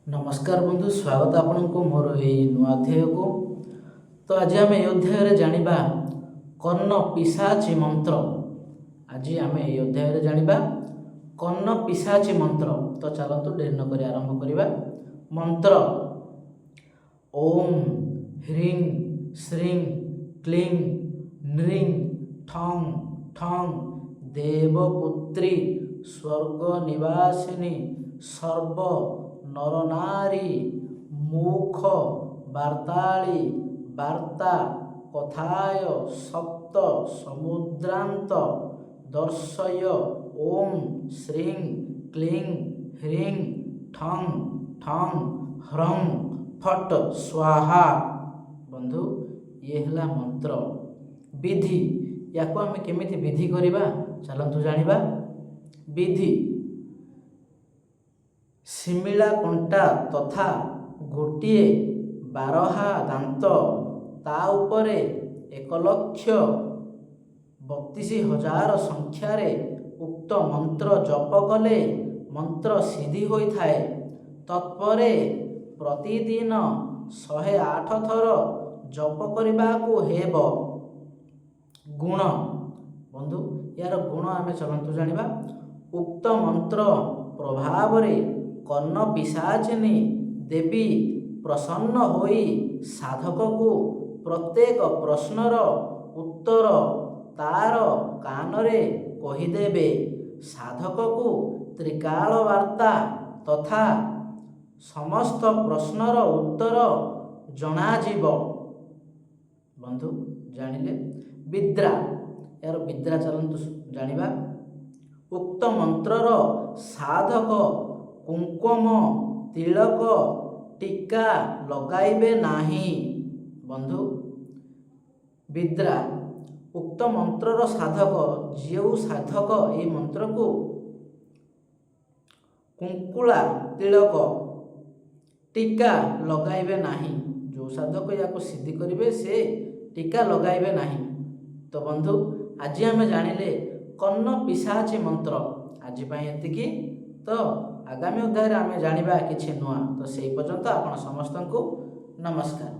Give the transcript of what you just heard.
नमस्कार बंधु, स्वागत आपनको मोर यही नुआ अध्याय को। तो आज आम ये अध्याय जानिबा कर्ण पिशाची मंत्र। आज आम ये अध्याय जानिबा कर्ण पिशाची मंत्र। तो चलतु डेरी न करी आरंभ करिबा। मंत्र ओम ह्रीं श्रीं क्लीं नृं ठं ठं देवपुत्री स्वर्गनिवासिनी सर्व नरनारी मुख वार्ताली वार्ता कथाय सप्त समुद्रांत दर्शय ओम श्रीं क्लीं ह्रीं ठं ठं ह्रं फट स्वाहा। बंधु ये हला मंत्र विधि। या आम केमिति विधि करिबा चलंतु जानिबा। विधि शिमिला कंटा तथा गोटिए बारहा दांत ता उपरे 1,32,000 संख्यारे उक्त मंत्र जप कले मंत्र सिद्धि होइथाए। तत्परे प्रतिदिन 108 थर जप करबाकू हेब। गुण बंधु यार गुण आम चलतु जानिबा। उक्त मंत्र प्रभाव रे कर्ण पिशाचिनी देवी प्रसन्न होई साधक को प्रत्येक प्रश्नर उत्तर तार कानरे कहिदेवे। साधक को त्रिकाल वार्ता तथा समस्त प्रश्नर उत्तर जनाजीव। बंधु जानिले। विद्रा यार विद्रा चलतु जानिबा। उक्त मंत्रर साधक कुंकुम तिलक टीका लगाइबे नाही। बंधु विद्रा उक्त मंत्रर साधक जो साधक ये मंत्र को कुंकुला तिलक टीका लगाइबे नाही, जो साधक या सिद्धि करिवे से टीका लगाइबे नाही। तो बंधु आज आम जानिले कर्ण पिशाची मंत्र। आज एतिकी। तो आगामी अध्याय आम जानिबा किछि नुआ। तो सेई पर्यंत आपण समस्त को नमस्कार।